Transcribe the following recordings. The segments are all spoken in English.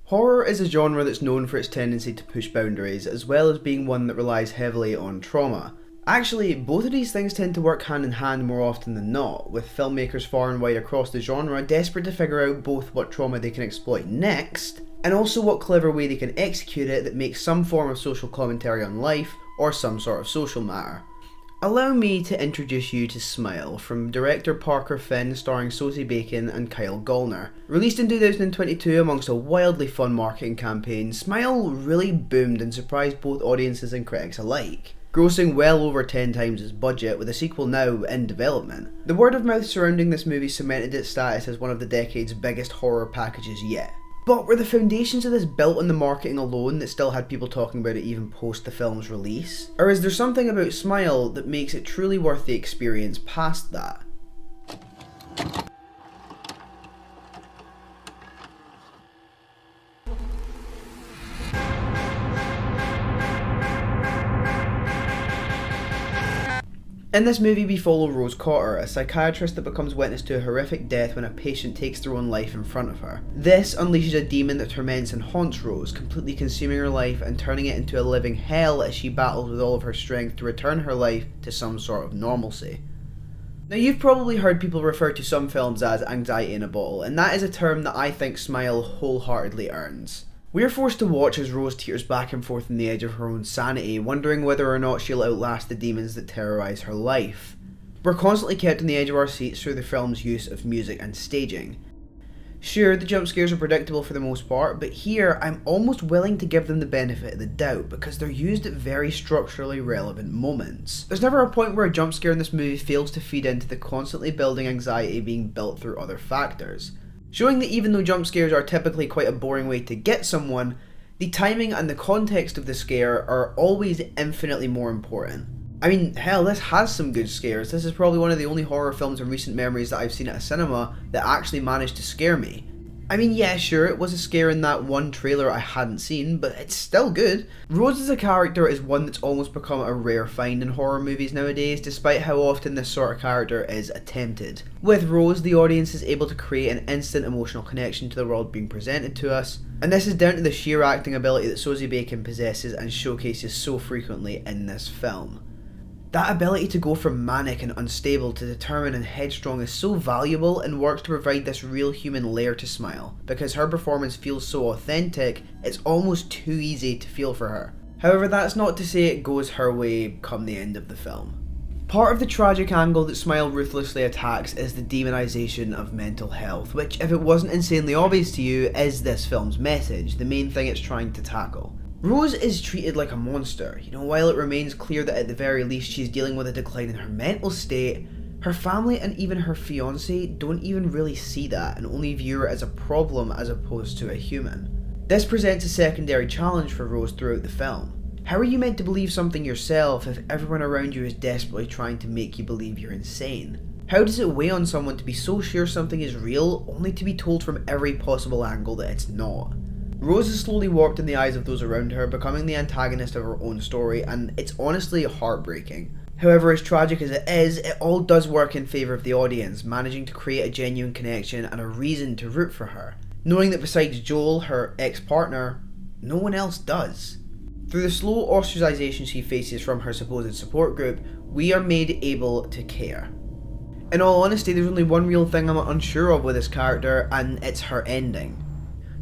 Horror is a genre that's known for its tendency to push boundaries, as well as being one that relies heavily on trauma. Actually, both of these things tend to work hand in hand more often than not, with filmmakers far and wide across the genre desperate to figure out both what trauma they can exploit next, and also what clever way they can execute it that makes some form of social commentary on life, or some sort of social matter. Allow me to introduce you to Smile, from director Parker Finn, starring Sosie Bacon and Kyle Gallner. Released in 2022 amongst a wildly fun marketing campaign, Smile really boomed and surprised both audiences and critics alike, grossing well over 10 times its budget, with a sequel now in development. The word of mouth surrounding this movie cemented its status as one of the decade's biggest horror packages yet. But were the foundations of this built on the marketing alone that still had people talking about it even post the film's release? Or is there something about Smile that makes it truly worth the experience past that? In this movie we follow Rose Cotter, a psychiatrist that becomes witness to a horrific death when a patient takes their own life in front of her. This unleashes a demon that torments and haunts Rose, completely consuming her life and turning it into a living hell as she battles with all of her strength to return her life to some sort of normalcy. Now, you've probably heard people refer to some films as anxiety in a bottle, and that is a term that I think Smile wholeheartedly earns. We are forced to watch as Rose teeters back and forth on the edge of her own sanity, wondering whether or not she'll outlast the demons that terrorise her life. We're constantly kept on the edge of our seats through the film's use of music and staging. Sure, the jump scares are predictable for the most part, but here I'm almost willing to give them the benefit of the doubt because they're used at very structurally relevant moments. There's never a point where a jump scare in this movie fails to feed into the constantly building anxiety being built through other factors, showing that even though jump scares are typically quite a boring way to get someone, the timing and the context of the scare are always infinitely more important. I mean, hell, this has some good scares. This is probably one of the only horror films in recent memories that I've seen at a cinema that actually managed to scare me. I mean, yeah, sure, it was a scare in that one trailer I hadn't seen, but it's still good. Rose as a character is one that's almost become a rare find in horror movies nowadays, despite how often this sort of character is attempted. With Rose, the audience is able to create an instant emotional connection to the world being presented to us, and this is down to the sheer acting ability that Sosie Bacon possesses and showcases so frequently in this film. That ability to go from manic and unstable to determined and headstrong is so valuable and works to provide this real human layer to Smile, because her performance feels so authentic, it's almost too easy to feel for her. However, that's not to say it goes her way come the end of the film. Part of the tragic angle that Smile ruthlessly attacks is the demonisation of mental health, which, if it wasn't insanely obvious to you, is this film's message, the main thing it's trying to tackle. Rose is treated like a monster. While it remains clear that at the very least she's dealing with a decline in her mental state, her family and even her fiancé don't even really see that and only view her as a problem as opposed to a human. This presents a secondary challenge for Rose throughout the film. How are you meant to believe something yourself if everyone around you is desperately trying to make you believe you're insane? How does it weigh on someone to be so sure something is real, only to be told from every possible angle that it's not? Rose is slowly warped in the eyes of those around her, becoming the antagonist of her own story, and it's honestly heartbreaking. However, as tragic as it is, it all does work in favour of the audience, managing to create a genuine connection and a reason to root for her, knowing that besides Joel, her ex-partner, no one else does. Through the slow ostracisation she faces from her supposed support group, we are made able to care. In all honesty, there's only one real thing I'm unsure of with this character, and it's her ending.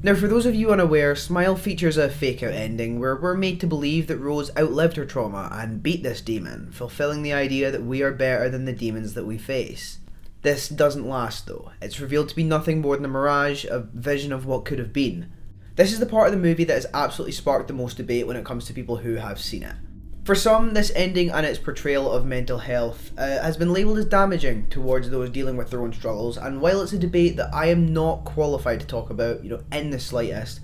Now, for those of you unaware, Smile features a fake-out ending where we're made to believe that Rose outlived her trauma and beat this demon, fulfilling the idea that we are better than the demons that we face. This doesn't last though. It's revealed to be nothing more than a mirage, a vision of what could have been. This is the part of the movie that has absolutely sparked the most debate when it comes to people who have seen it. For some, this ending and its portrayal of mental health has been labelled as damaging towards those dealing with their own struggles, and while it's a debate that I am not qualified to talk about, in the slightest,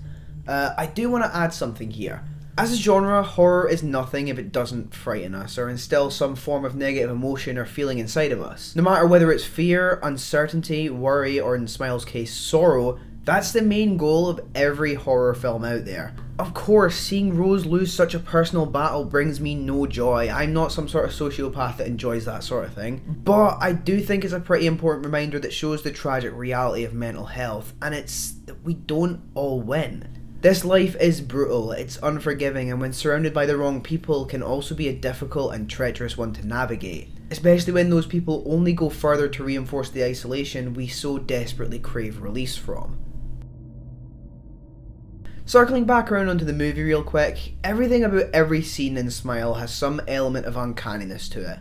I do want to add something here. As a genre, horror is nothing if it doesn't frighten us or instill some form of negative emotion or feeling inside of us. No matter whether it's fear, uncertainty, worry, or in Smile's case, sorrow, that's the main goal of every horror film out there. Of course, seeing Rose lose such a personal battle brings me no joy. I'm not some sort of sociopath that enjoys that sort of thing. But I do think it's a pretty important reminder that shows the tragic reality of mental health, and it's that we don't all win. This life is brutal, it's unforgiving, and when surrounded by the wrong people can also be a difficult and treacherous one to navigate. Especially when those people only go further to reinforce the isolation we so desperately crave release from. Circling back around onto the movie real quick, everything about every scene in Smile has some element of uncanniness to it.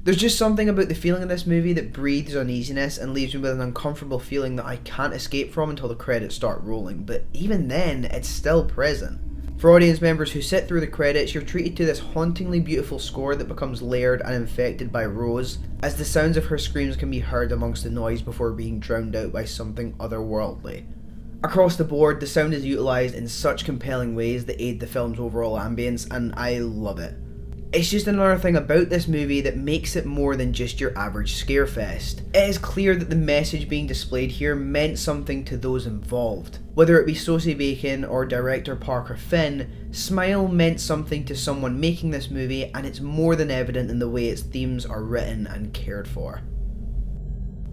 There's just something about the feeling of this movie that breathes uneasiness and leaves me with an uncomfortable feeling that I can't escape from until the credits start rolling, but even then, it's still present. For audience members who sit through the credits, you're treated to this hauntingly beautiful score that becomes layered and infected by Rose, as the sounds of her screams can be heard amongst the noise before being drowned out by something otherworldly. Across the board, the sound is utilised in such compelling ways that aid the film's overall ambience, and I love it. It's just another thing about this movie that makes it more than just your average scarefest. It is clear that the message being displayed here meant something to those involved. Whether it be Sosie Bacon or director Parker Finn, Smile meant something to someone making this movie, and it's more than evident in the way its themes are written and cared for.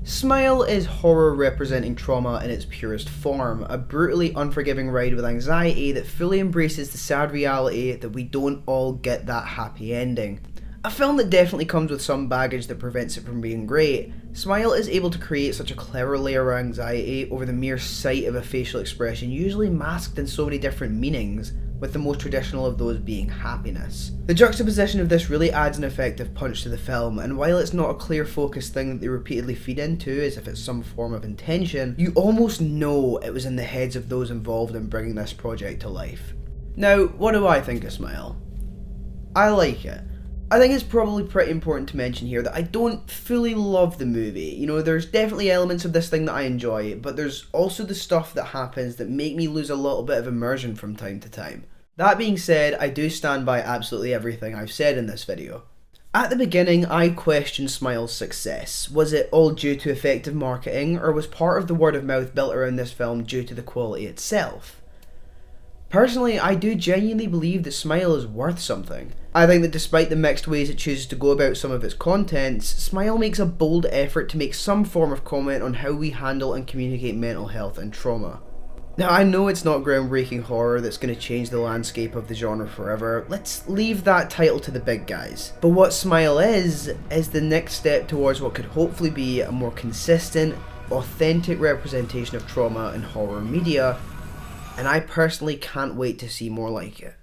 Smile is horror representing trauma in its purest form, a brutally unforgiving ride with anxiety that fully embraces the sad reality that we don't all get that happy ending. A film that definitely comes with some baggage that prevents it from being great, Smile is able to create such a clever layer of anxiety over the mere sight of a facial expression usually masked in so many different meanings, with the most traditional of those being happiness. The juxtaposition of this really adds an effective punch to the film, and while it's not a clear focused thing that they repeatedly feed into as if it's some form of intention, you almost know it was in the heads of those involved in bringing this project to life. Now, what do I think of Smile? I like it. I think it's probably pretty important to mention here that I don't fully love the movie. You know, there's definitely elements of this thing that I enjoy, but there's also the stuff that happens that make me lose a little bit of immersion from time to time. That being said, I do stand by absolutely everything I've said in this video. At the beginning, I questioned Smile's success. Was it all due to effective marketing, or was part of the word of mouth built around this film due to the quality itself? Personally, I do genuinely believe that Smile is worth something. I think that despite the mixed ways it chooses to go about some of its contents, Smile makes a bold effort to make some form of comment on how we handle and communicate mental health and trauma. Now, I know it's not groundbreaking horror that's going to change the landscape of the genre forever. Let's leave that title to the big guys. But what Smile is the next step towards what could hopefully be a more consistent, authentic representation of trauma in horror media, and I personally can't wait to see more like it.